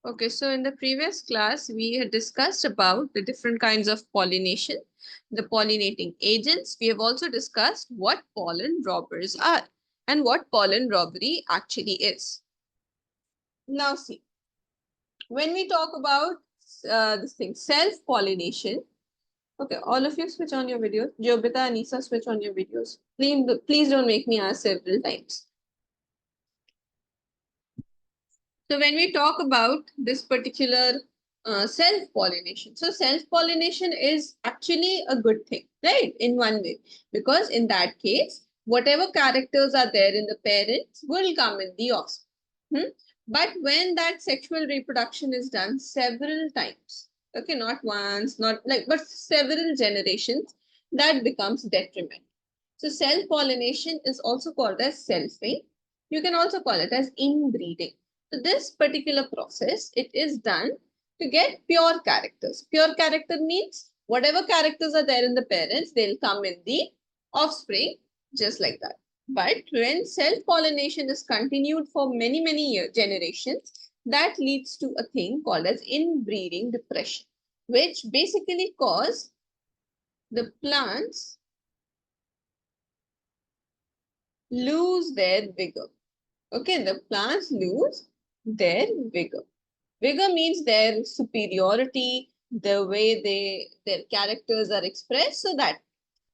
Okay, so in the previous class, we had discussed about the different kinds of pollination, the pollinating agents. We have also discussed what pollen robbers are and what pollen robbery actually is. Now see, when we talk about this thing, self-pollination, okay, all of you switch on your videos. Geobitha and Nisa, switch on your videos. Please don't make me ask several times. So when we talk about this particular self-pollination, so self-pollination is actually a good thing, right? In one way, because in that case, whatever characters are there in the parents will come in the offspring. But when that sexual reproduction is done several times, okay, not once, not like, but several generations, that becomes detrimental. So self-pollination is also called as selfing. You can also call it as inbreeding. So this particular process, it is done to get pure characters. Pure character means whatever characters are there in the parents, they'll come in the offspring just like that. But when self-pollination is continued for many, many generations, that leads to a thing called as inbreeding depression, which basically cause the plants lose their vigor. Okay, the plants lose their vigor. Vigor means their superiority, the way their characters are expressed.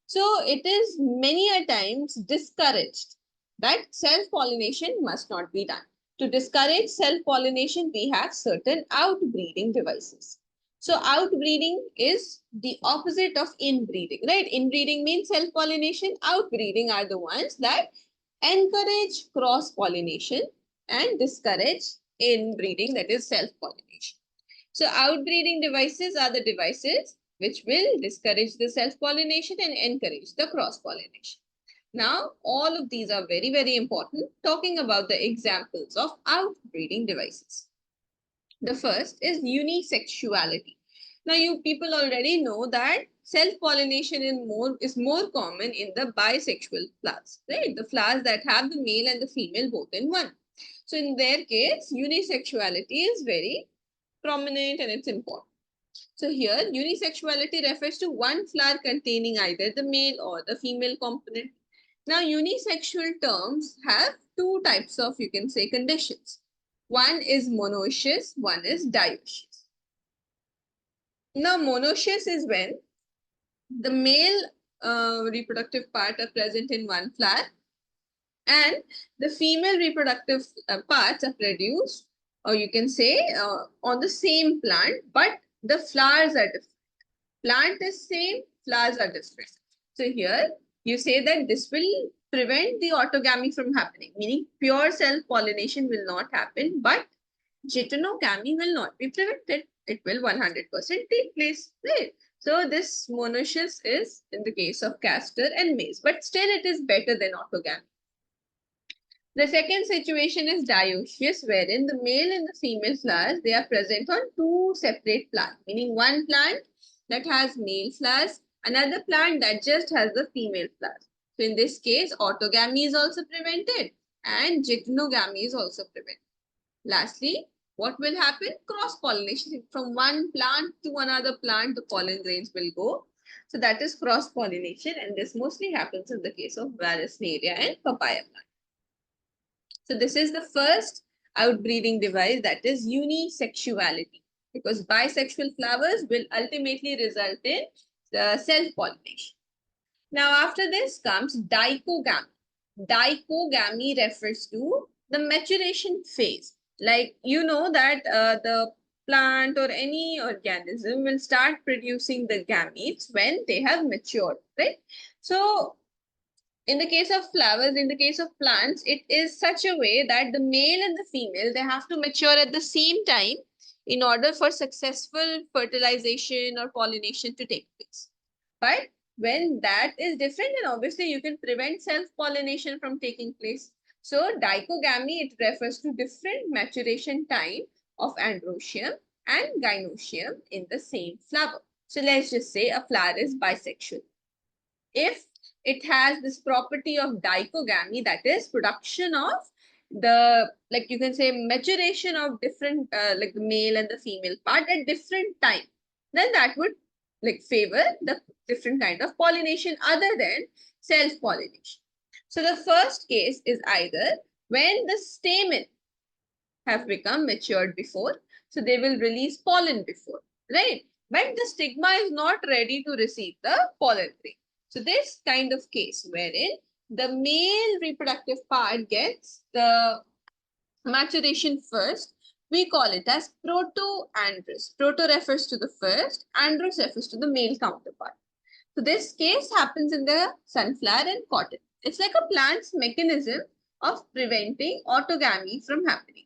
So it is many a times discouraged that self-pollination must not be done. To discourage self-pollination, we have certain outbreeding devices. So outbreeding is the opposite of inbreeding, right? Inbreeding means self-pollination. Outbreeding are the ones that encourage cross-pollination and discourage inbreeding, that is self-pollination. So outbreeding devices are the devices which will discourage the self-pollination and encourage the cross-pollination. Now, all of these are very, very important. Talking about the examples of outbreeding devices. The first is unisexuality. Now, you people already know that self-pollination is more common in the bisexual flowers, right? The flowers that have the male and the female both in one. So, in their case, unisexuality is very prominent and it's important. So here, unisexuality refers to one flower containing either the male or the female component. Now, unisexual terms have two types of, you can say, conditions. One is monoecious, one is dioecious. Now, monoecious is when the male reproductive part are present in one flower and the female reproductive parts are produced, or you can say, on the same plant, but the flowers are different. Plant is same, flowers are different. So here you say that this will prevent the autogamy from happening, meaning pure self-pollination will not happen, but geitonogamy will not be prevented. It will 100% take place, right? So this monoecious is in the case of castor and maize, but still it is better than autogamy. The second situation is dioecious, wherein the male and the female flowers, they are present on two separate plants, meaning one plant that has male flowers, another plant that just has the female flowers. So in this case, autogamy is also prevented and geitonogamy is also prevented. Lastly, what will happen? Cross-pollination. From one plant to another plant, the pollen grains will go. So that is cross-pollination, and this mostly happens in the case of Vallisneria and papaya plant. So this is the first outbreeding device, that is unisexuality, because bisexual flowers will ultimately result in the self-pollination. Now after this comes dichogamy. Dichogamy refers to the maturation phase. Like you know that the plant or any organism will start producing the gametes when they have matured, right? So in the case of flowers, in the case of plants, it is such a way that the male and the female, they have to mature at the same time in order for successful fertilization or pollination to take place. But when that is different, then obviously you can prevent self-pollination from taking place. So dichogamy, it refers to different maturation time of androecium and gynoecium in the same flower. So let's just say a flower is bisexual. If it has this property of dichogamy, that is production of like you can say maturation of different like the male and the female part at different time, then that would like favor the different kind of pollination other than self-pollination. So the first case is either when the stamen have become matured before, so they will release pollen before, right? But the stigma is not ready to receive the pollen grain. So this kind of case wherein the male reproductive part gets the maturation first, we call it as proto-androus. Proto refers to the first, androus refers to the male counterpart. So this case happens in the sunflower and cotton. It's like a plant's mechanism of preventing autogamy from happening.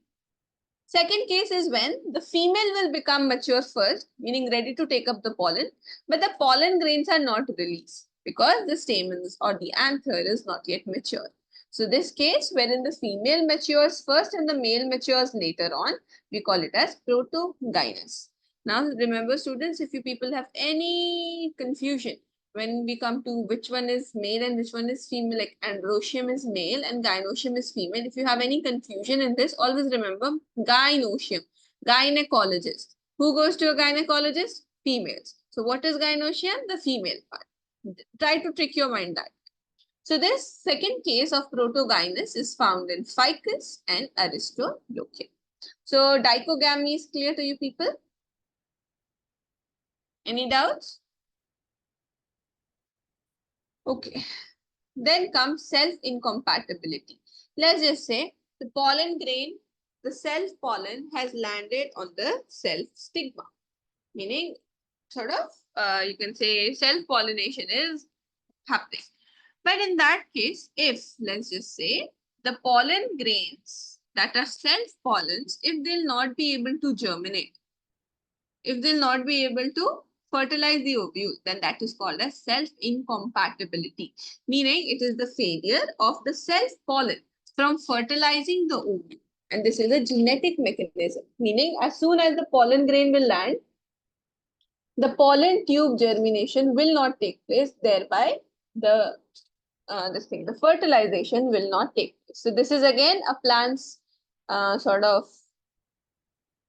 Second case is when the female will become mature first, meaning ready to take up the pollen, but the pollen grains are not released because the stamens or the anther is not yet mature. So this case wherein the female matures first and the male matures later on, we call it as protogynous. Now remember students, if you people have any confusion when we come to which one is male and which one is female, like androecium is male and gynoecium is female. If you have any confusion in this, always remember gynoecium, gynecologist. Who goes to a gynecologist? Females. So what is gynoecium? The female part. Try to trick your mind that. So this second case of protogynous is found in ficus and aristolochium. So dichogamy is clear to you people? Any doubts? Okay. Then comes self-incompatibility. Let's just say the pollen grain, the self-pollen has landed on the self-stigma, meaning sort of, you can say self-pollination is happening. But in that case, if, let's just say, the pollen grains that are self-pollens, if they'll not be able to germinate, if they'll not be able to fertilize the ovule, then that is called as self-incompatibility, meaning it is the failure of the self-pollen from fertilizing the ovule. And this is a genetic mechanism, meaning as soon as the pollen grain will land, the pollen tube germination will not take place, thereby the the fertilization will not take place. So this is again a plant's sort of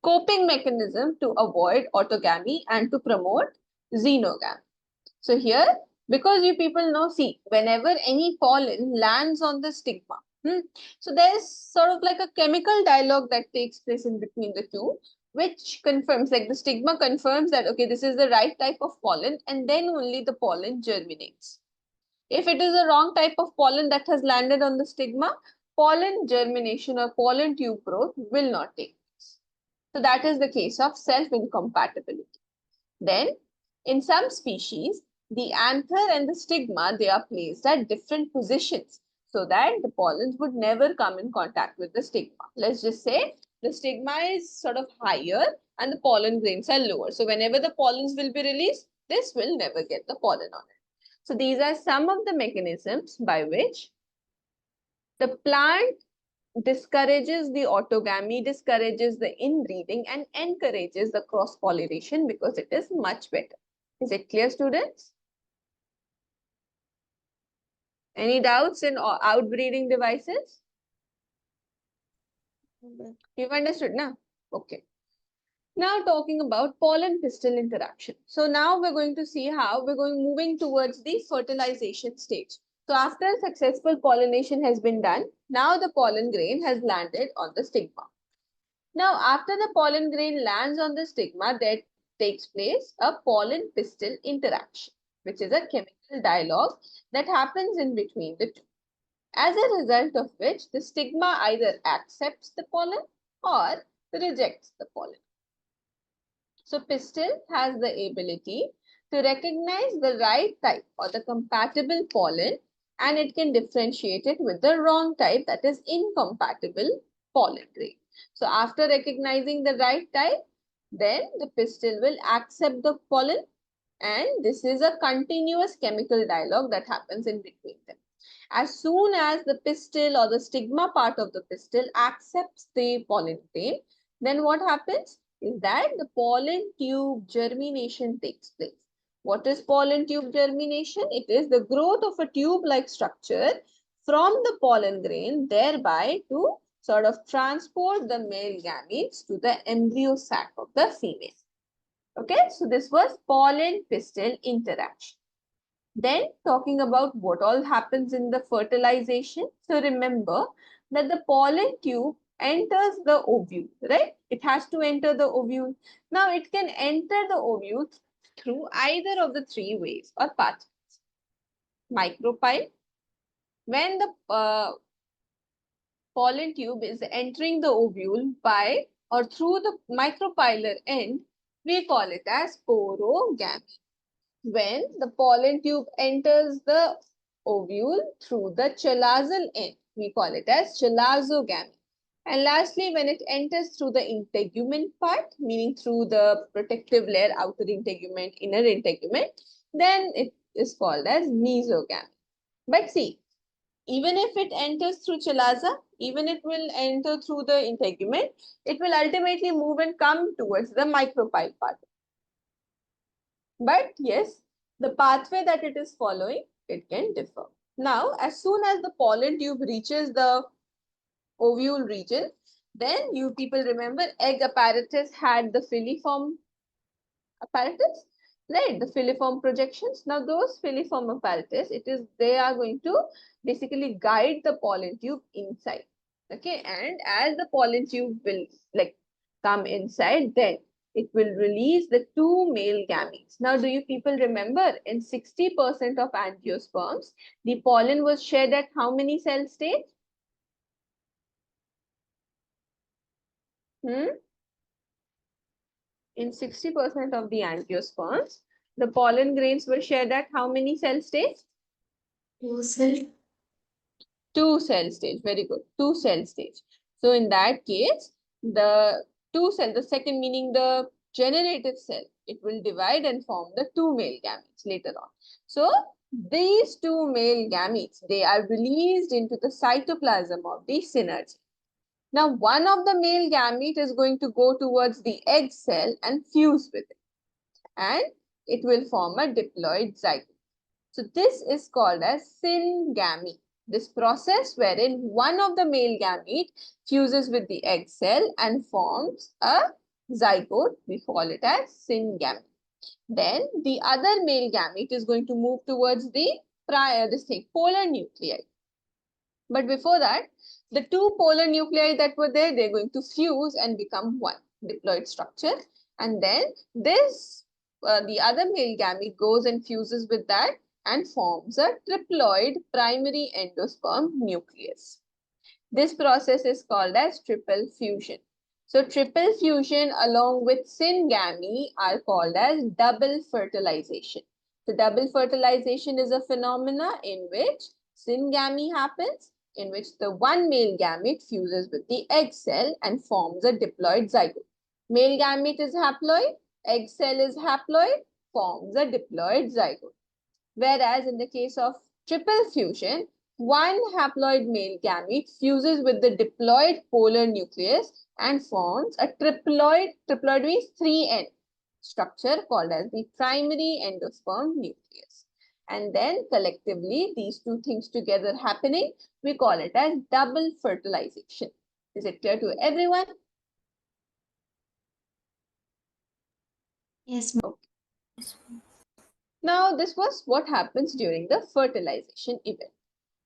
coping mechanism to avoid autogamy and to promote xenogamy. So here, because you people know, see, whenever any pollen lands on the stigma, so there's sort of like a chemical dialogue that takes place in between the two, which confirms, like the stigma confirms that, okay, this is the right type of pollen, and then only the pollen germinates. If it is a wrong type of pollen that has landed on the stigma, pollen germination or pollen tube growth will not take place. So that is the case of self-incompatibility. Then, in some species, the anther and the stigma, they are placed at different positions so that the pollens would never come in contact with the stigma. Let's just say the stigma is sort of higher and the pollen grains are lower. So whenever the pollens will be released, this will never get the pollen on it. So these are some of the mechanisms by which the plant discourages the autogamy, discourages the inbreeding, and encourages the cross-pollination because it is much better. Is it clear, students? Any doubts in outbreeding devices? You've understood, na? Okay. Now talking about pollen-pistil interaction. So now we're going to see how we're moving towards the fertilization stage. So after successful pollination has been done, now the pollen grain has landed on the stigma. Now, after the pollen grain lands on the stigma, there takes place a pollen-pistil interaction, which is a chemical dialogue that happens in between the two. As a result of which, the stigma either accepts the pollen or rejects the pollen. So, pistil has the ability to recognize the right type or the compatible pollen, and it can differentiate it with the wrong type, that is incompatible pollen grain. So after recognizing the right type, then the pistil will accept the pollen, and this is a continuous chemical dialogue that happens in between them. As soon as the pistil or the stigma part of the pistil accepts the pollen grain, then what happens is that the pollen tube germination takes place. What is pollen tube germination? It is the growth of a tube-like structure from the pollen grain, thereby to sort of transport the male gametes to the embryo sac of the female. Okay, so this was pollen pistil interaction. Then talking about what all happens in the fertilization. So remember that the pollen tube enters the ovule, right? It has to enter the ovule. Now it can enter the ovule through either of the three ways or pathways. Micropyle, when the pollen tube is entering the ovule by or through the micropylar end, we call it as porogamy. When the pollen tube enters the ovule through the chalazal end, we call it as chalazogamy. And lastly, when it enters through the integument part, meaning through the protective layer, outer integument, inner integument, then it is called as mesogamy. But see, even if it enters through chalaza, even it will enter through the integument, it will ultimately move and come towards the micropyle part. But yes, the pathway that it is following, it can differ. Now, as soon as the pollen tube reaches the ovule region, then you people remember egg apparatus had the filiform apparatus, right? The filiform projections. Now, those filiform apparatus, they are going to basically guide the pollen tube inside. Okay, and as the pollen tube will come inside, then it will release the two male gametes. Now, do you people remember in 60% of angiosperms, the pollen was shed at how many cell stage? In 60% of the angiosperms, the pollen grains were shed at how many cell stage? Two cell stage. Very good. Two cell stage. So in that case, the the second meaning the generative cell, it will divide and form the two male gametes later on. So these two male gametes, they are released into the cytoplasm of the synergy. Now, one of the male gamete is going to go towards the egg cell and fuse with it, and it will form a diploid zygote. So this is called as syngamy. This process wherein one of the male gamete fuses with the egg cell and forms a zygote, we call it as syngamy. Then the other male gamete is going to move towards the polar nuclei. But before that, the two polar nuclei that were there, they're going to fuse and become one diploid structure. And then the other male gamete goes and fuses with that and forms a triploid primary endosperm nucleus. This process is called as triple fusion. So triple fusion along with syngamy are called as double fertilization. So double fertilization is a phenomena in which syngamy happens, in which the one male gamete fuses with the egg cell and forms a diploid zygote. Male gamete is haploid, egg cell is haploid, forms a diploid zygote. Whereas in the case of triple fusion, one haploid male gamete fuses with the diploid polar nucleus and forms a triploid means 3N structure called as the primary endosperm nucleus. And then collectively, these two things together happening, we call it as double fertilization. Is it clear to everyone? Yes. Okay. Now, this was what happens during the fertilization event.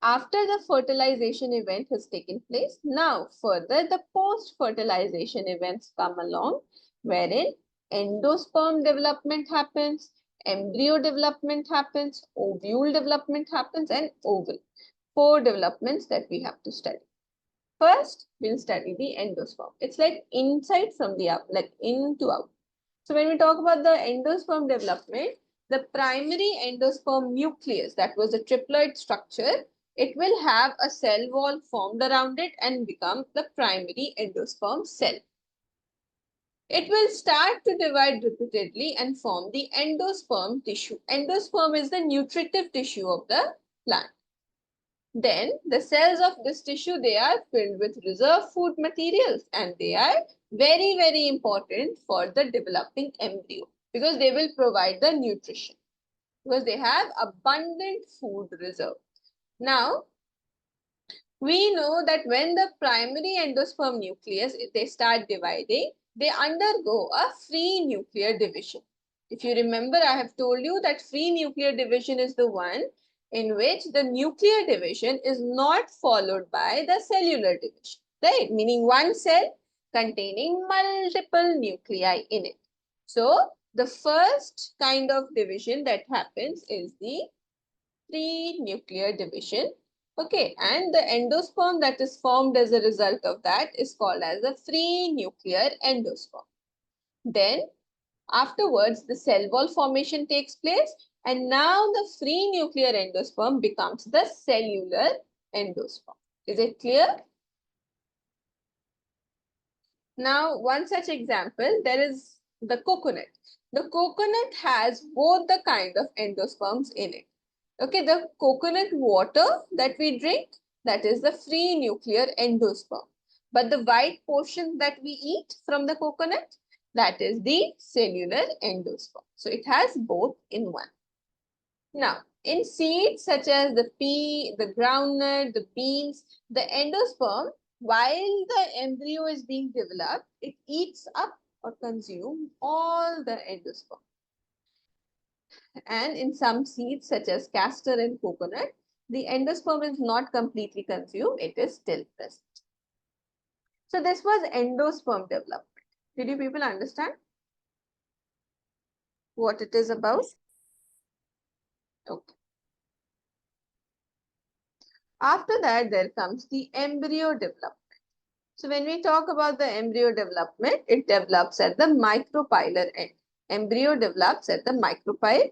After the fertilization event has taken place, now further the post-fertilization events come along, wherein endosperm development happens, embryo development happens, ovule development happens, and oval. 4 developments that we have to study. First, we'll study the endosperm. It's like inside from the out, like in to out. So when we talk about the endosperm development, the primary endosperm nucleus, that was a triploid structure, it will have a cell wall formed around it and become the primary endosperm cell. It will start to divide repeatedly and form the endosperm tissue. Endosperm is the nutritive tissue of the plant. Then the cells of this tissue, they are filled with reserve food materials and they are very, very important for the developing embryo because they will provide the nutrition because they have abundant food reserve. Now, We know that when the primary endosperm nucleus, if they start dividing, they undergo a free nuclear division. If you remember, I have told you that free nuclear division is the one in which the nuclear division is not followed by the cellular division, right? Meaning one cell containing multiple nuclei in it. So the first kind of division that happens is the free nuclear division. Okay, and the endosperm that is formed as a result of that is called as a free nuclear endosperm. Then afterwards, the cell wall formation takes place, and now the free nuclear endosperm becomes the cellular endosperm. Is it clear? Now, one such example, there is the coconut. The coconut has both the kind of endosperms in it. Okay, the coconut water that we drink, that is the free nuclear endosperm. But the white portion that we eat from the coconut, that is the cellular endosperm. So it has both in one. Now, in seeds such as the pea, the groundnut, the beans, the endosperm, while the embryo is being developed, it eats up or consumes all the endosperm. And in some seeds such as castor and coconut, the endosperm is not completely consumed, it is still present. So this was endosperm development. Did you people understand what it is about? Okay. After that, there comes the embryo development. So when we talk about the embryo development, it develops at the micropylar end. Embryo develops at the micropyle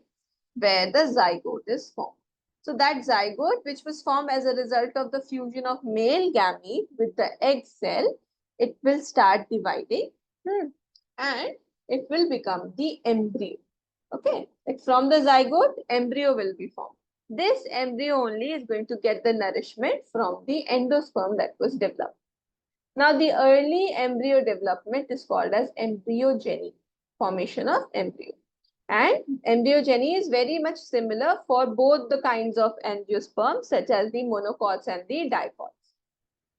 where the zygote is formed. So that zygote, which was formed as a result of the fusion of male gamete with the egg cell, it will start dividing and it will become the embryo. Okay, like from the zygote, embryo will be formed. This embryo only is going to get the nourishment from the endosperm that was developed. Now, the early embryo development is called as embryogeny, formation of embryo. And embryogeny is very much similar for both the kinds of angiosperms, such as the monocots and the dicots.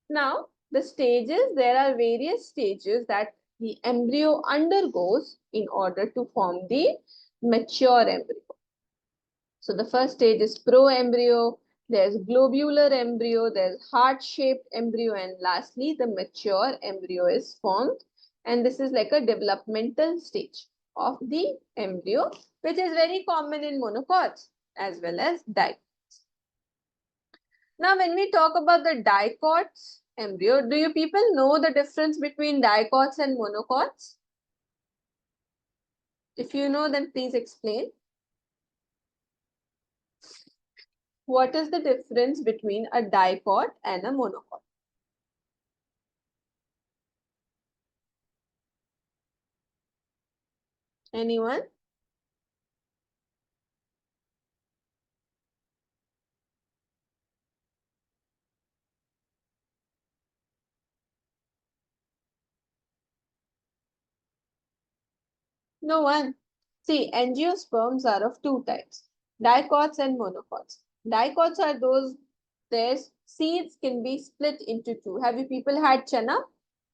Now, the stages, there are various stages that the embryo undergoes in order to form the mature embryo. So the first stage is proembryo, there's globular embryo, there's heart-shaped embryo, and lastly, the mature embryo is formed. And this is like a developmental stage of the embryo, which is very common in monocots as well as dicots. Now, when we talk about the dicots embryo, do you people know the difference between dicots and monocots? If you know, then please explain. What is the difference between a dicot and a monocot? Anyone? No one. See, angiosperms are of two types, dicots and monocots. Dicots are those, their seeds can be split into two. Have you people had chana?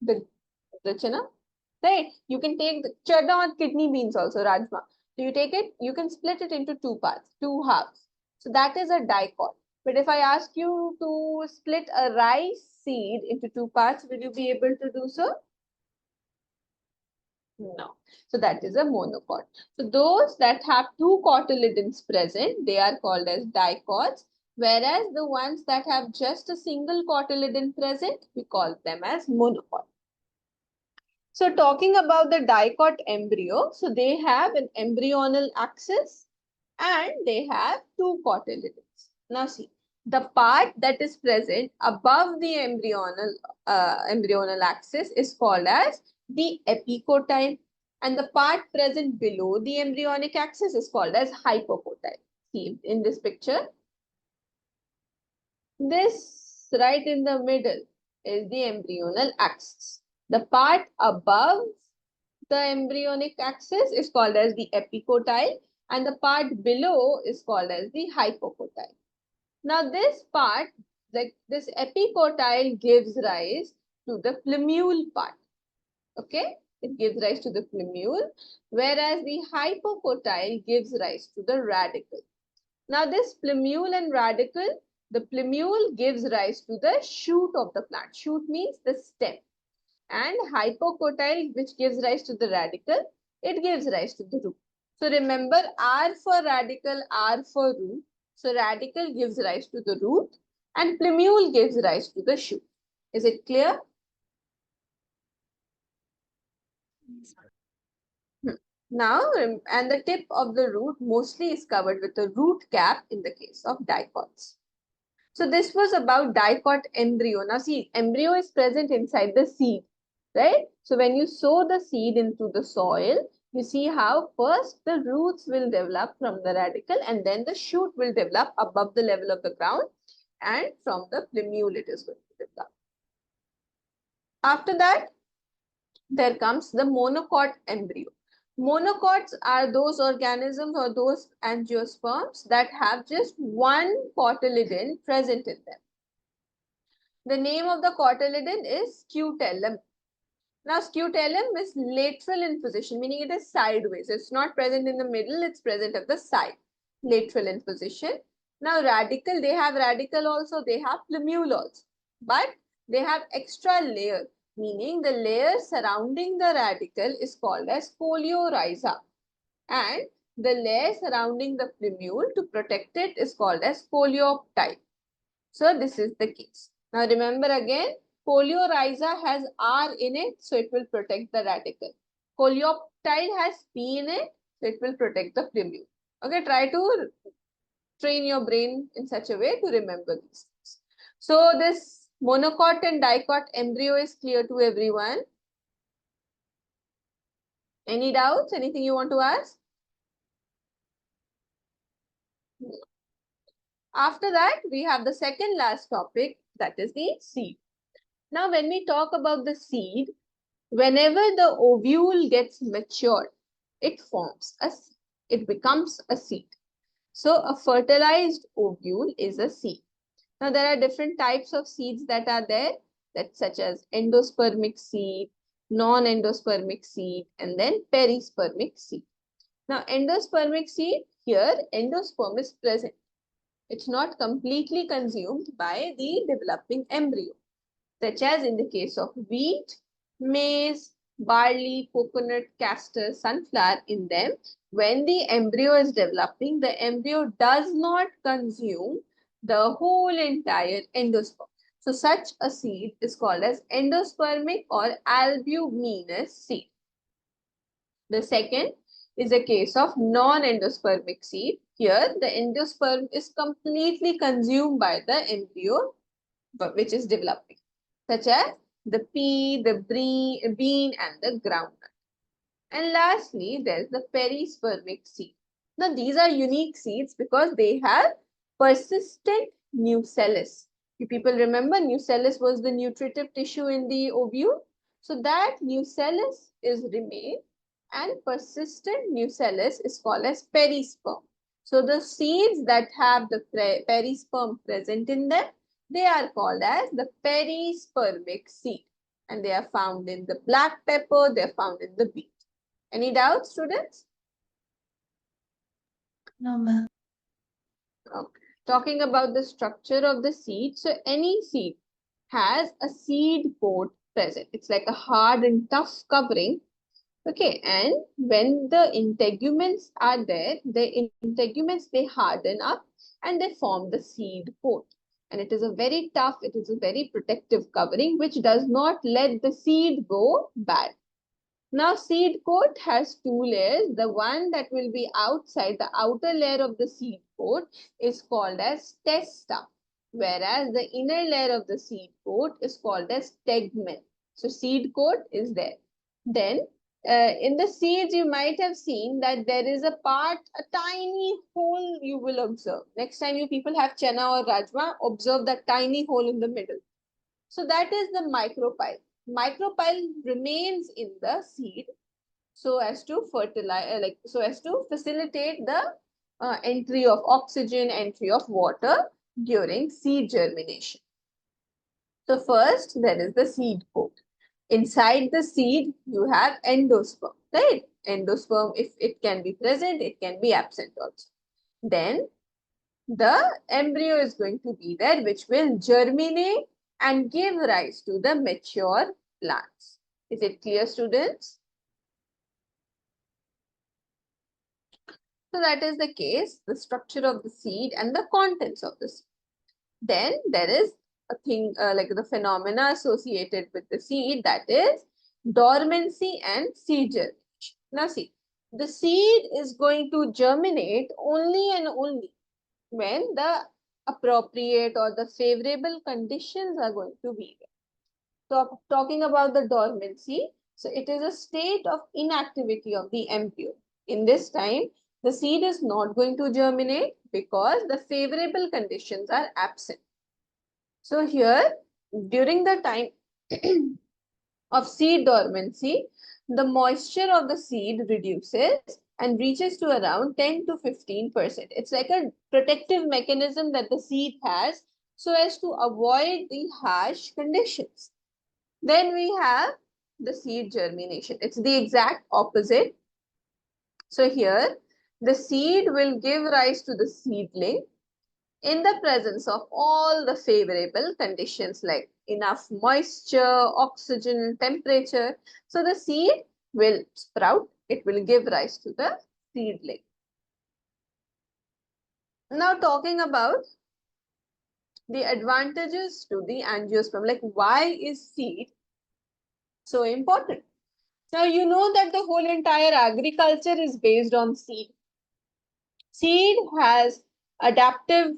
The chana? Right? You can take the chana or kidney beans also, rajma. So you take it, you can split it into two parts, two halves. So that is a dicot. But if I ask you to split a rice seed into two parts, will you be able to do so? No. So that is a monocot. So those that have two cotyledons present, they are called as dicots, whereas the ones that have just a single cotyledon present, we call them as monocot. So talking about the dicot embryo, so they have an embryonal axis and they have two cotyledons. Now see, the part that is present above the embryonal axis is called as the epicotyle, and the part present below the embryonic axis is called as hypocotyle. See in this picture, this right in the middle is the embryonal axis. The part above the embryonic axis is called as the epicotyle and the part below is called as the hypocotyle. Now this part, this epicotyle gives rise to the plumule part. Okay, it gives rise to the plumule, whereas the hypocotyle gives rise to the radicle. Now this plumule and radicle, the plumule gives rise to the shoot of the plant. Shoot means the stem. And hypocotyle, which gives rise to the radicle, it gives rise to the root. So remember, R for radicle, R for root. So radicle gives rise to the root and plumule gives rise to the shoot. Is it clear? Now, and the tip of the root mostly is covered with a root cap in the case of dicots. So this was about dicot embryo. Now see, embryo is present inside the seed, right? So when you sow the seed into the soil, you see how first the roots will develop from the radicle and then the shoot will develop above the level of the ground, and from the plumule it is going to develop. After that, there comes the monocot embryo. Monocots are those organisms or those angiosperms that have just one cotyledon present in them. The name of the cotyledon is scutellum. Now, scutellum is lateral in position, meaning it is sideways. It's not present in the middle, it's present at the side, lateral in position. Now, radicle, they have radicle also, they have plumule also, but they have extra layer, meaning the layer surrounding the radicle is called as foliorhiza, and the layer surrounding the plumule to protect it is called as folioptile. So this is the case. Now remember again, foliorhiza has R in it, so it will protect the radicle. Folioptile has P in it, so it will protect the plumule. Okay, try to train your brain in such a way to remember these things. So this monocot and dicot embryo is clear to everyone. Any doubts? Anything you want to ask? After that, we have the second last topic, that is the seed. Now, when we talk about the seed, whenever the ovule gets matured, it forms a seed. It becomes a seed. So, a fertilized ovule is a seed. Now, there are different types of seeds that are there, such as endospermic seed, non-endospermic seed, and then perispermic seed. Now, endospermic seed, here endosperm is present. It's not completely consumed by the developing embryo, such as in the case of wheat, maize, barley, coconut, castor, sunflower. In them, when the embryo is developing, the embryo does not consume the whole entire endosperm. So such a seed is called as endospermic or albuminous seed. The second is a case of non-endospermic seed. Here, the endosperm is completely consumed by the embryo, which is developing, such as the pea, the bean, and the groundnut. And lastly, there's the perispermic seed. Now, these are unique seeds because they have persistent nucellus. You people remember nucellus was the nutritive tissue in the ovule. So that nucellus is remained, and persistent nucellus is called as perisperm. So the seeds that have the perisperm present in them, they are called as the perispermic seed, and they are found in the black pepper, they are found in the beet. Any doubts, students? No, ma'am. Okay. Talking about the structure of the seed, so any seed has a seed coat present. It's like a hard and tough covering. Okay, and when the integuments are there, the integuments, they harden up and they form the seed coat. And it is a very tough, it is a very protective covering which does not let the seed go bad. Now, seed coat has two layers. The one that will be outside, the outer layer of the seed coat is called as testa, whereas the inner layer of the seed coat is called as tegmen. So, seed coat is there. Then, in the seeds, you might have seen that there is a part, a tiny hole you will observe. Next time you people have chana or rajma, observe that tiny hole in the middle. So that is the micropyle. Micropyle remains in the seed so as to fertilize, so as to facilitate the entry of oxygen, entry of water during seed germination. So first, there is the seed coat. Inside the seed, you have endosperm, right? Endosperm, if it can be present, it can be absent also. Then the embryo is going to be there, which will germinate and give rise to the mature plants. Is it clear, students? So that is the case, the structure of the seed and the contents of the seed. Then there is a thing like the phenomena associated with the seed, that is dormancy and seed germination. Now see, the seed is going to germinate only and only when the appropriate or the favorable conditions are going to be there. So talking about the dormancy, so it is a state of inactivity of the embryo. In this time, the seed is not going to germinate because the favorable conditions are absent. So here, during the time of seed dormancy, the moisture of the seed reduces and reaches to around 10 to 15%. It's like a protective mechanism that the seed has so as to avoid the harsh conditions. Then we have the seed germination. It's the exact opposite. So here, the seed will give rise to the seedling in the presence of all the favorable conditions like enough moisture, oxygen, temperature. So the seed will sprout. It will give rise to the seedling. Now talking about the advantages to the angiosperm, like why is seed so important? Now you know that the whole entire agriculture is based on seed. Seed has adaptive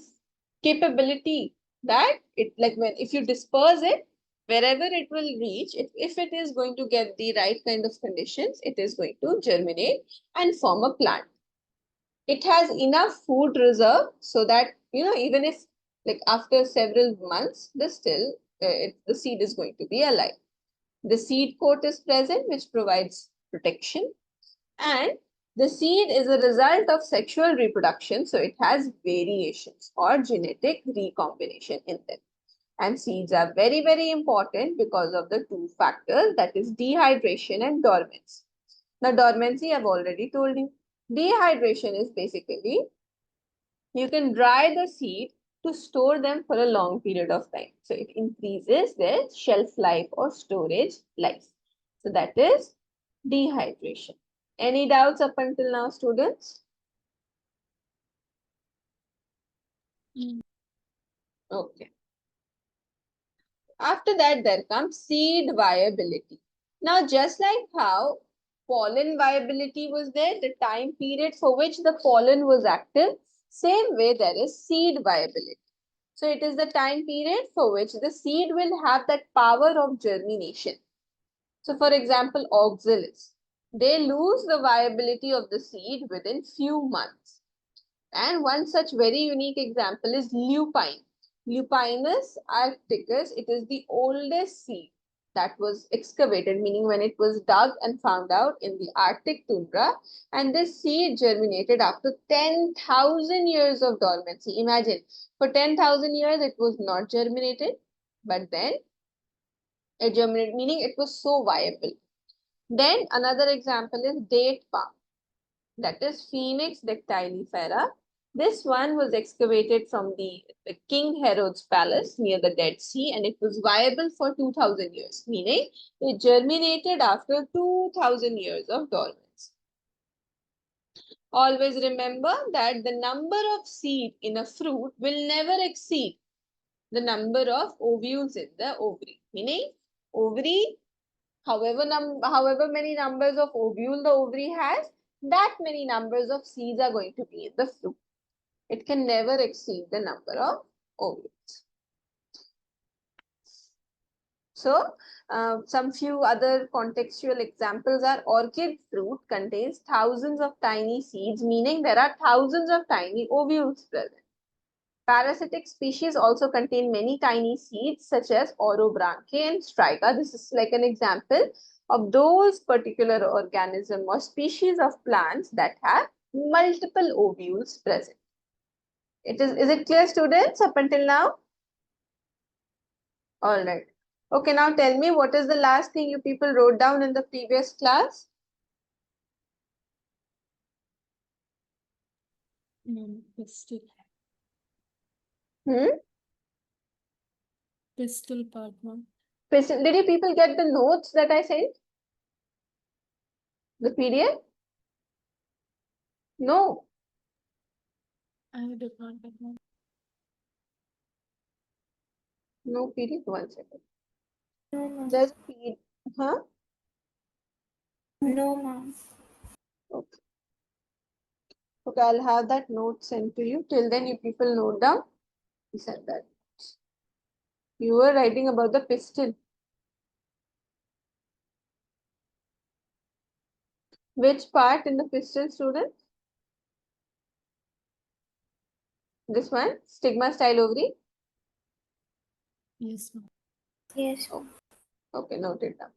capability that it, like when if you disperse it, wherever it will reach, if it is going to get the right kind of conditions, it is going to germinate and form a plant. It has enough food reserve so that, you know, even if like after several months, the seed is going to be alive. The seed coat is present, which provides protection, and the seed is a result of sexual reproduction, so it has variations or genetic recombination in them. And seeds are very, very important because of the two factors, that is dehydration and dormancy. Now, dormancy, I've already told you. Dehydration is basically you can dry the seed to store them for a long period of time. So it increases their shelf life or storage life. So that is dehydration. Any doubts up until now, students? Okay. After that, there comes seed viability. Now, just like how pollen viability was there, the time period for which the pollen was active, same way there is seed viability. So it is the time period for which the seed will have that power of germination. So for example, oxalis, they lose the viability of the seed within few months. And one such very unique example is lupine. Lupinus arcticus, it is the oldest seed that was excavated, meaning when it was dug and found out in the Arctic tundra. And this seed germinated after 10,000 years of dormancy. Imagine, for 10,000 years it was not germinated, but then it germinated, meaning it was so viable. Then another example is date palm, that is Phoenix dactylifera. This one was excavated from the King Herod's palace near the Dead Sea, and it was viable for 2000 years, meaning it germinated after 2000 years of dormancy. Always remember that the number of seed in a fruit will never exceed the number of ovules in the ovary, meaning ovary, however many numbers of ovule the ovary has, that many numbers of seeds are going to be in the fruit. It can never exceed the number of ovules. So, some few other contextual examples are orchid fruit contains thousands of tiny seeds, meaning there are thousands of tiny ovules present. Parasitic species also contain many tiny seeds such as orobranche and striga. This is like an example of those particular organism or species of plants that have multiple ovules present. Is it clear, students, up until now? All right. Okay, now tell me, what is the last thing you people wrote down in the previous class? Pistol. Hmm? Pistol part 1. Did you people get the notes that I sent? The PDF? No. I did not get one. No PDF. One second. No, ma'am. There's PDF. Huh? No, ma'am. Okay. Okay, I'll have that note sent to you. Till then, you people note down. He said that. You were writing about the piston. Which part in the piston, students? This one? Stigma style ovary? Yes, ma'am. Yes. Okay, noted down.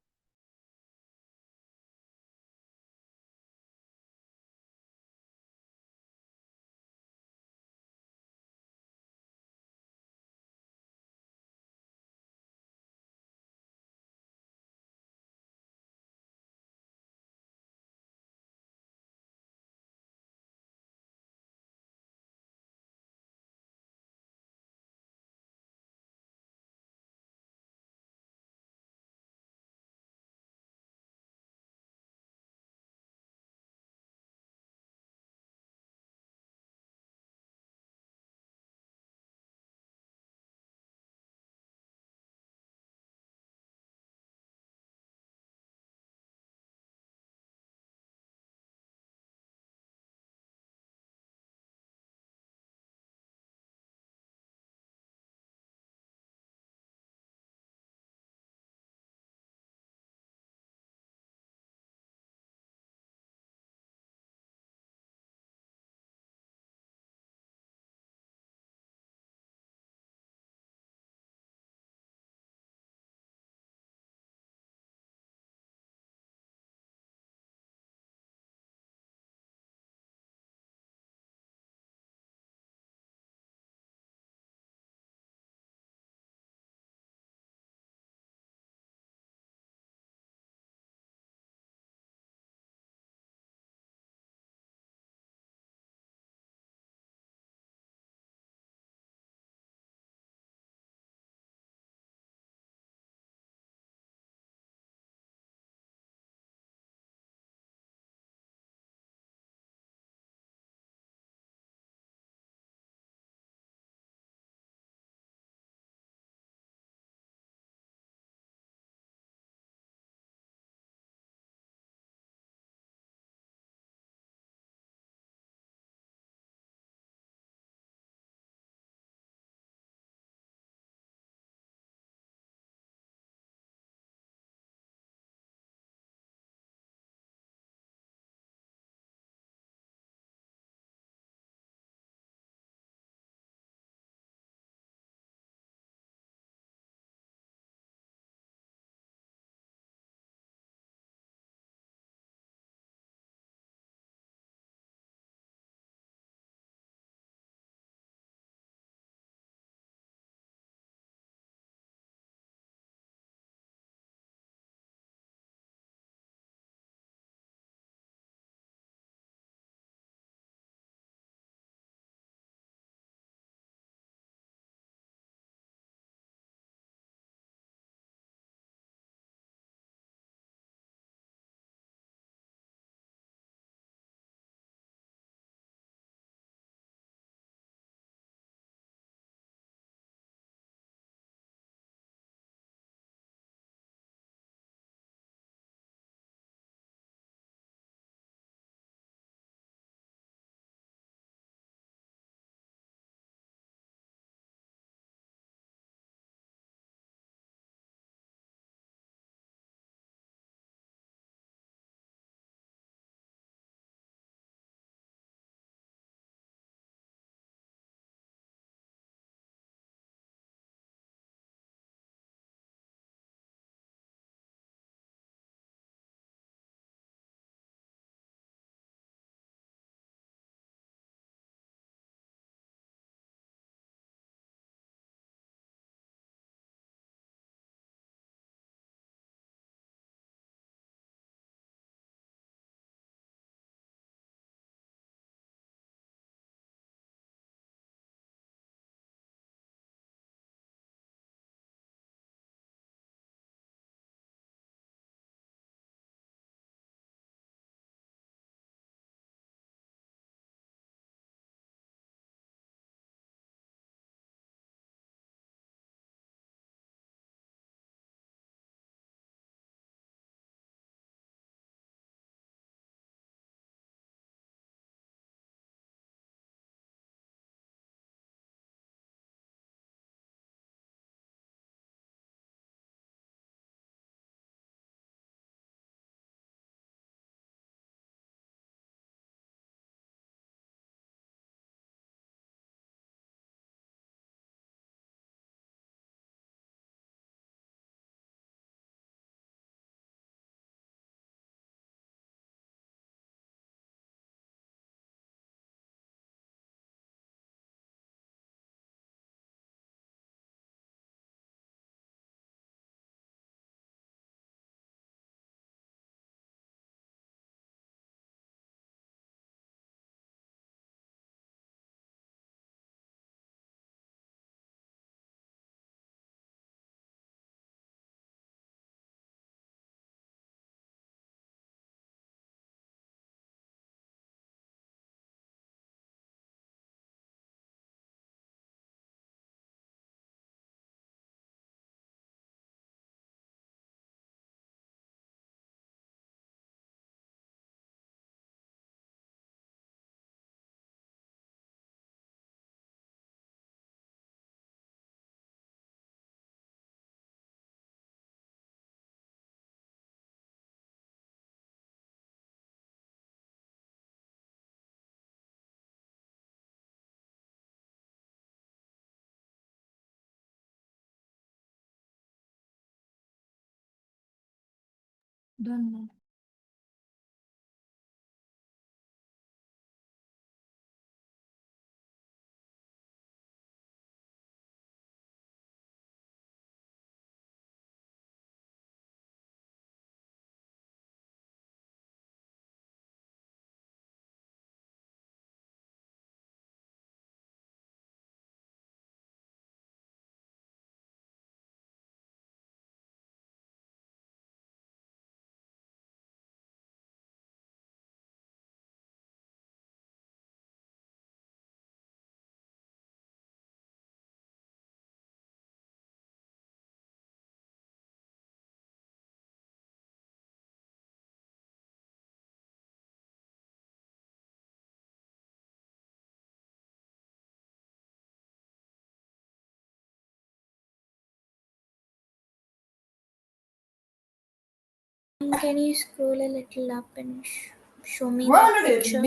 Done, ma'am. Can you scroll a little up and show me the picture?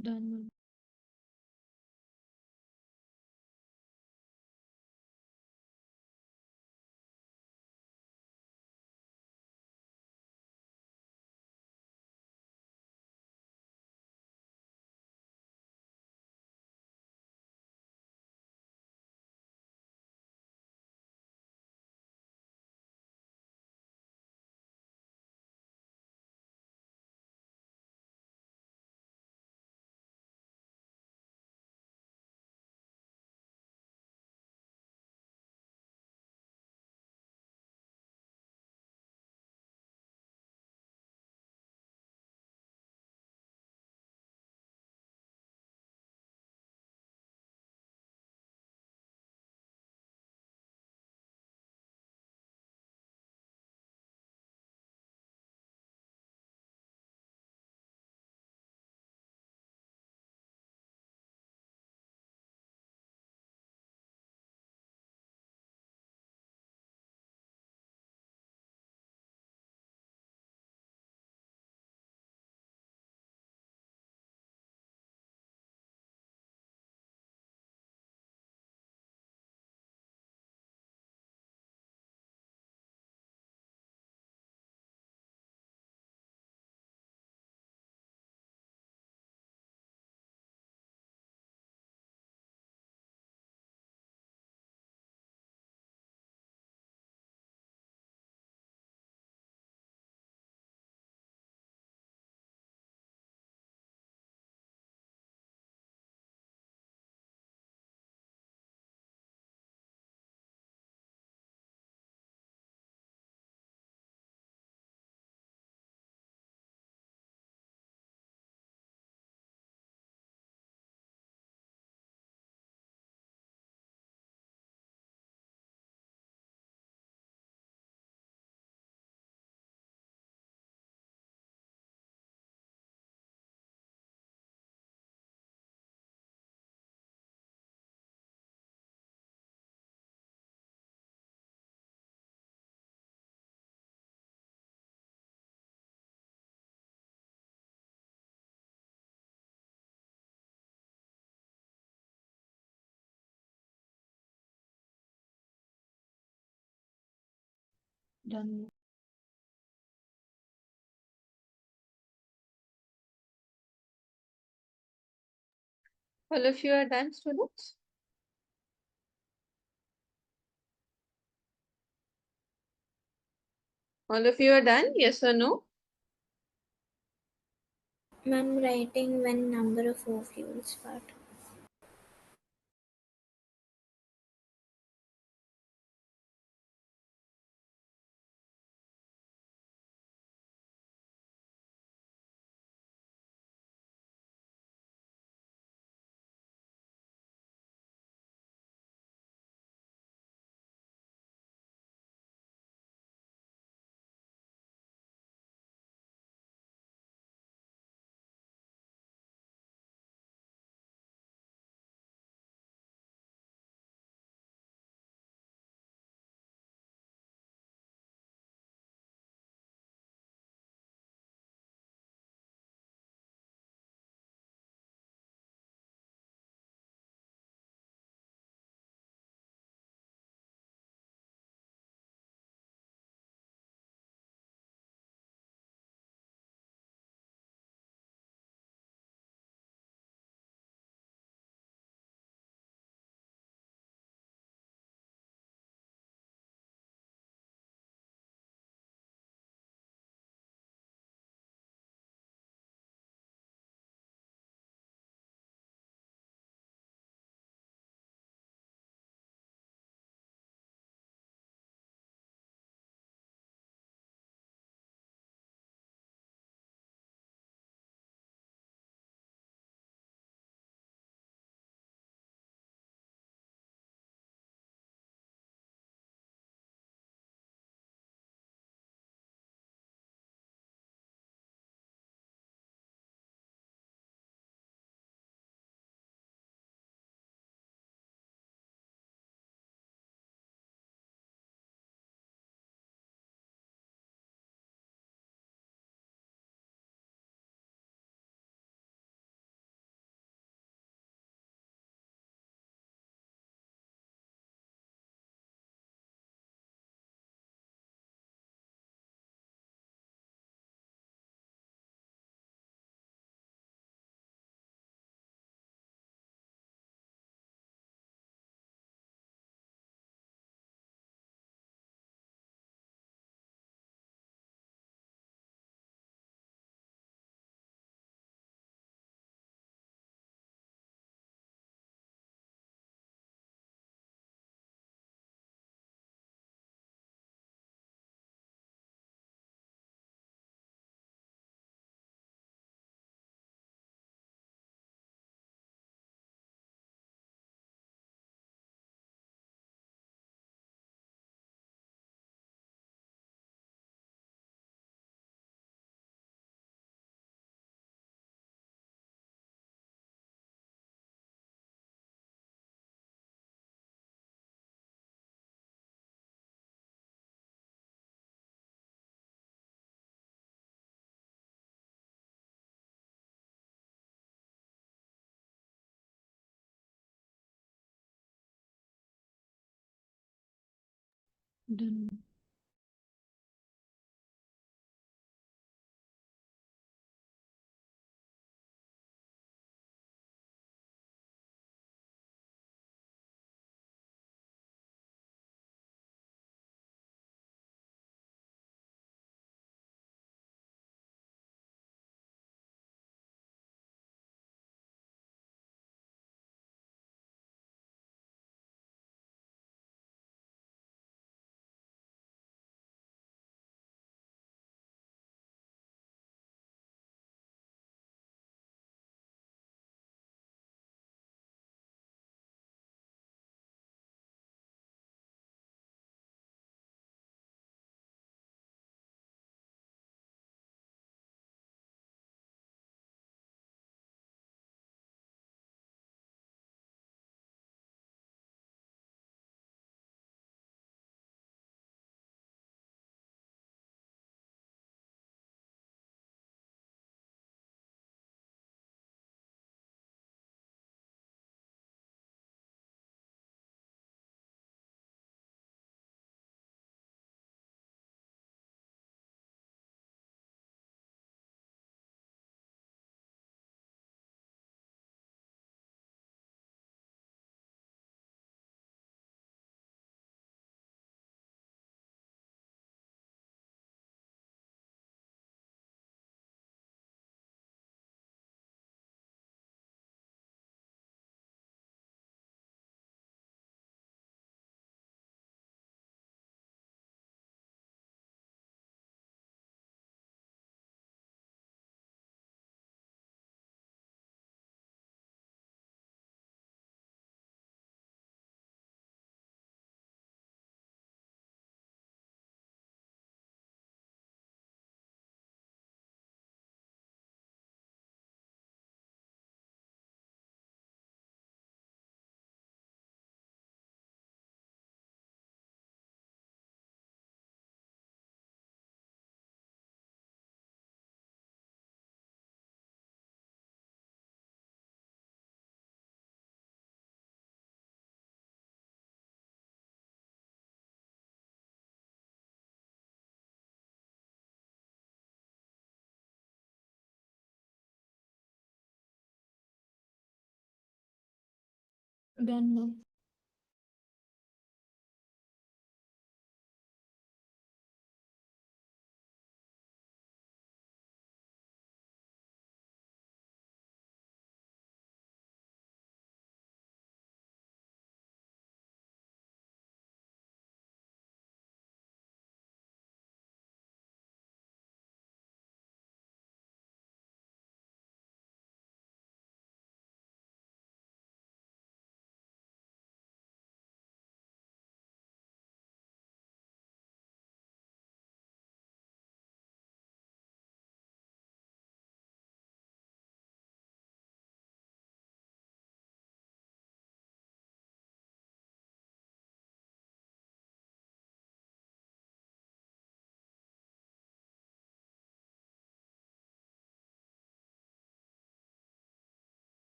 Done, ma'am. Done. All of you are done, students? All of you are done? Yes or no? I'm writing when number of ovules part. Done. Done, ma'am.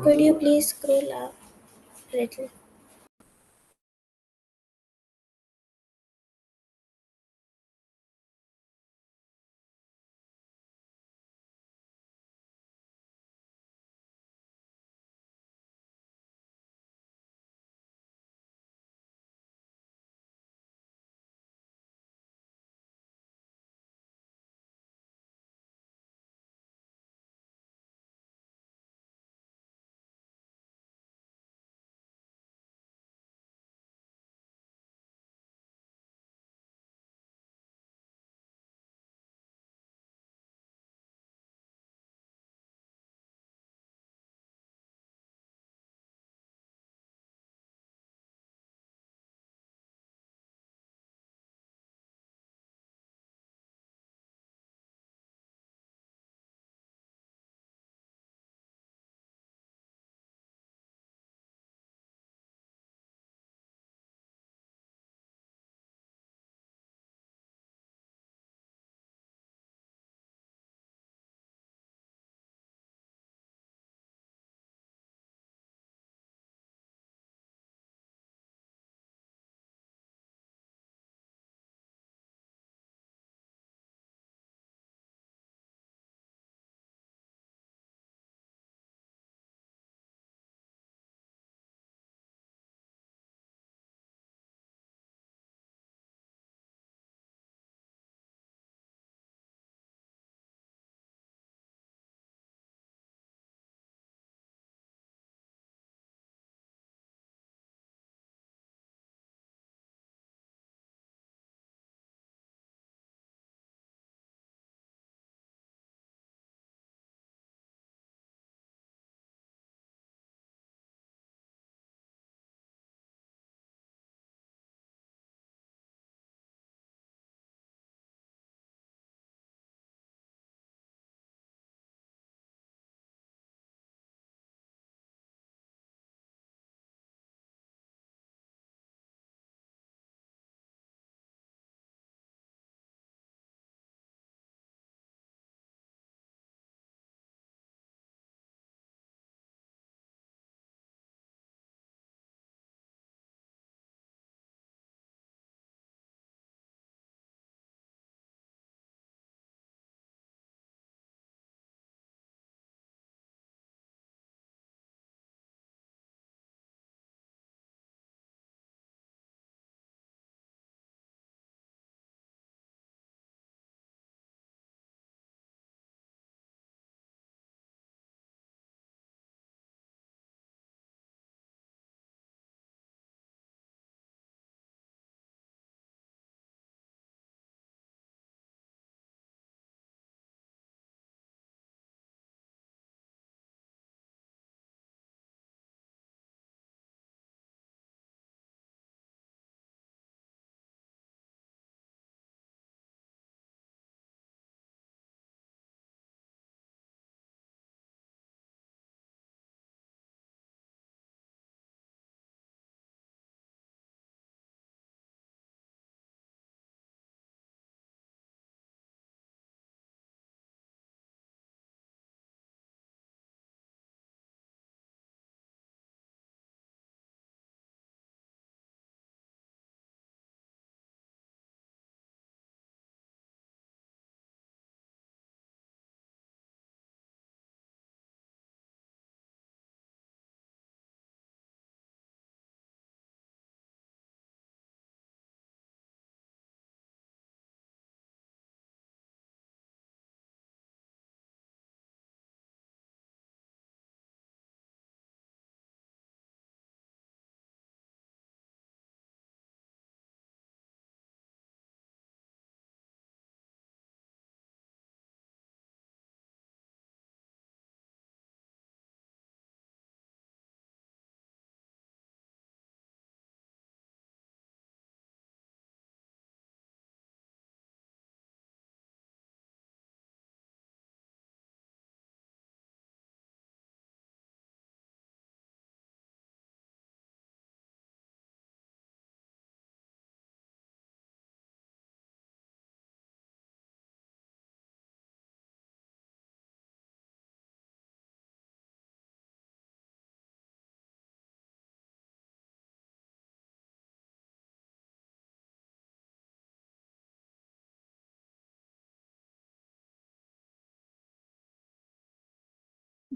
Could you please scroll up a little?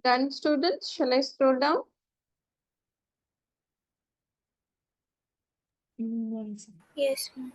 Done, students? Shall I scroll down? One second. Yes, ma'am.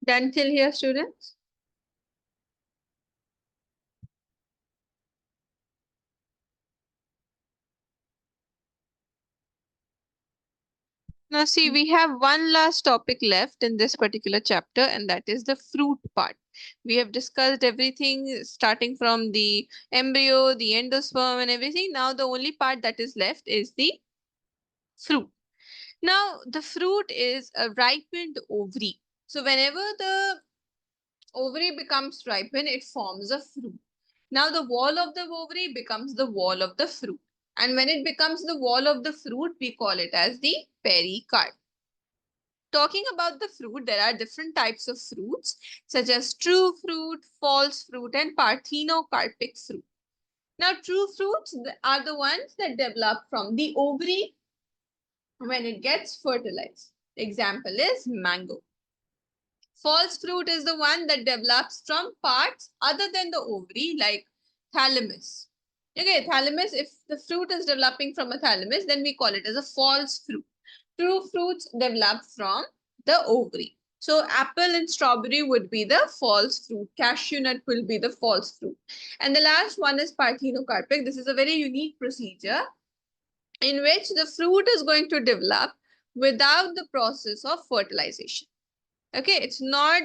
Done till here, students? Now see, we have one last topic left in this particular chapter, and that is the fruit part. We have discussed everything starting from the embryo, the endosperm and everything. Now the only part that is left is the fruit. Now the fruit is a ripened ovary. So whenever the ovary becomes ripened, it forms a fruit. Now the wall of the ovary becomes the wall of the fruit. And when it becomes the wall of the fruit, we call it as the pericarp. Talking about the fruit, there are different types of fruits, such as true fruit, false fruit, and parthenocarpic fruit. Now, true fruits are the ones that develop from the ovary when it gets fertilized. Example is mango. False fruit is the one that develops from parts other than the ovary, like thalamus. Okay, thalamus, if the fruit is developing from a thalamus, then we call it as a false fruit. True fruits develop from the ovary. So apple and strawberry would be the false fruit. Cashew nut will be the false fruit. And the last one is parthenocarpic. This is a very unique procedure in which the fruit is going to develop without the process of fertilization. Okay, it's not,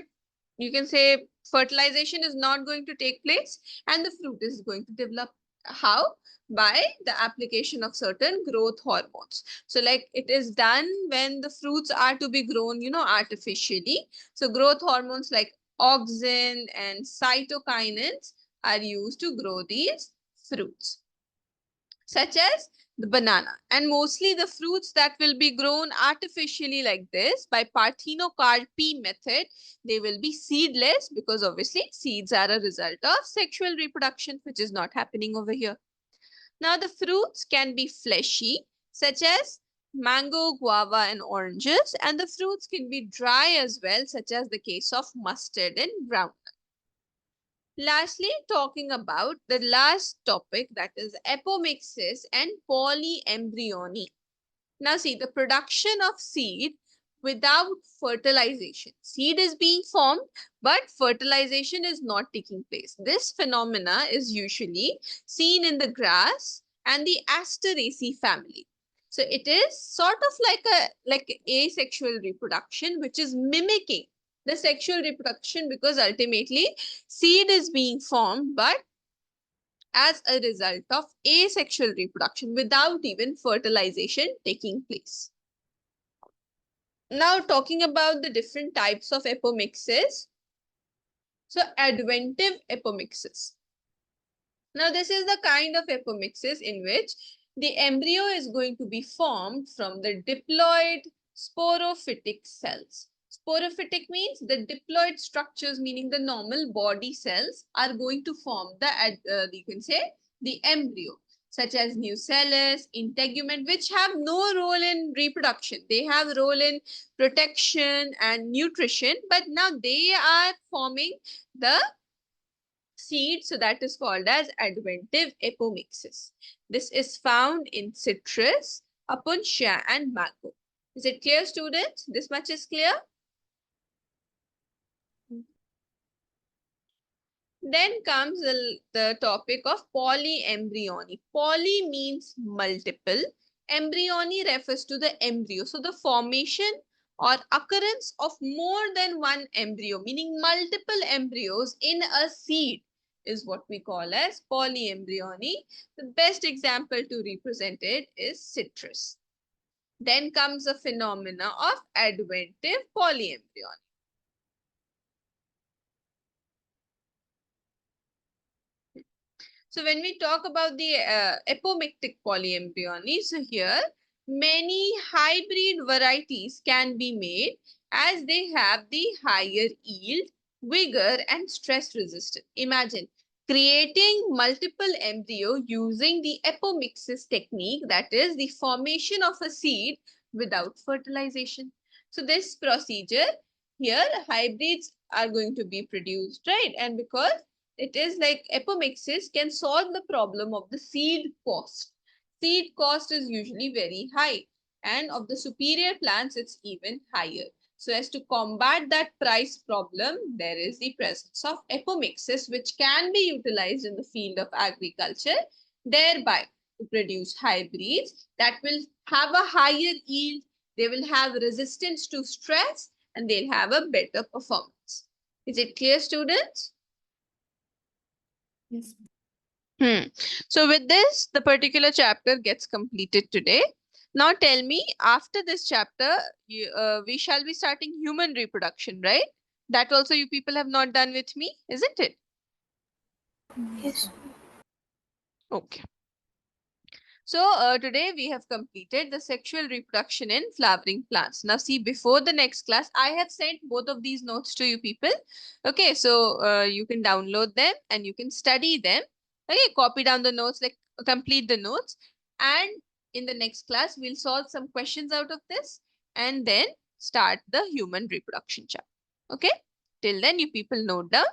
you can say fertilization is not going to take place and the fruit is going to develop. How? By the application of certain growth hormones. So like it is done when the fruits are to be grown, artificially. So growth hormones like auxin and cytokinins are used to grow these fruits, such as the banana. And mostly the fruits that will be grown artificially like this by parthenocarpy method, they will be seedless because obviously seeds are a result of sexual reproduction, which is not happening over here. Now the fruits can be fleshy, such as mango, guava and oranges, and the fruits can be dry as well, such as the case of mustard and groundnut. Lastly, talking about the last topic, that is apomixis and polyembryony. Now see, the production of seed without fertilization. Seed is being formed, but fertilization is not taking place. This phenomena is usually seen in the grass and the Asteraceae family. So it is sort of like asexual reproduction, which is mimicking the sexual reproduction, because ultimately seed is being formed, but as a result of asexual reproduction without even fertilization taking place. Now talking about the different types of apomixis. So adventive apomixis. Now this is the kind of apomixis in which the embryo is going to be formed from the diploid sporophytic cells. Sporophytic means the diploid structures, meaning the normal body cells, are going to form you can say the embryo, such as nucellus, integument, which have no role in reproduction. They have role in protection and nutrition, but now they are forming the seed, so that is called as adventive apomixis. This is found in citrus, apuntia and mango. Is it clear, students? This much is clear? Then comes the topic of polyembryony. Poly means multiple. Embryony refers to the embryo. So the formation or occurrence of more than one embryo, meaning multiple embryos in a seed, is what we call as polyembryony. The best example to represent it is citrus. Then comes the phenomena of adventive polyembryony. So when we talk about the apomictic polyembryony, so here many hybrid varieties can be made as they have the higher yield, vigor and stress resistance. Imagine creating multiple embryo using the apomixis technique, that is the formation of a seed without fertilization. So this procedure here, hybrids are going to be produced, right? And because it is like apomixis can solve the problem of the seed cost. Seed cost is usually very high, and of the superior plants, it's even higher. So as to combat that price problem, there is the presence of apomixis, which can be utilized in the field of agriculture, thereby to produce hybrids that will have a higher yield, they will have resistance to stress, and they'll have a better performance. Is it clear, students? Yes. So with this, the particular chapter gets completed today. Now tell me, after this chapter, we shall be starting human reproduction, right? That also you people have not done with me, isn't it? Yes. Okay. So today we have completed the sexual reproduction in flowering plants. Now see, before the next class, I have sent both of these notes to you people. Okay, so you can download them and you can study them. Okay, copy down the notes, like complete the notes. And in the next class, we'll solve some questions out of this and then start the human reproduction chapter. Okay, till then you people note down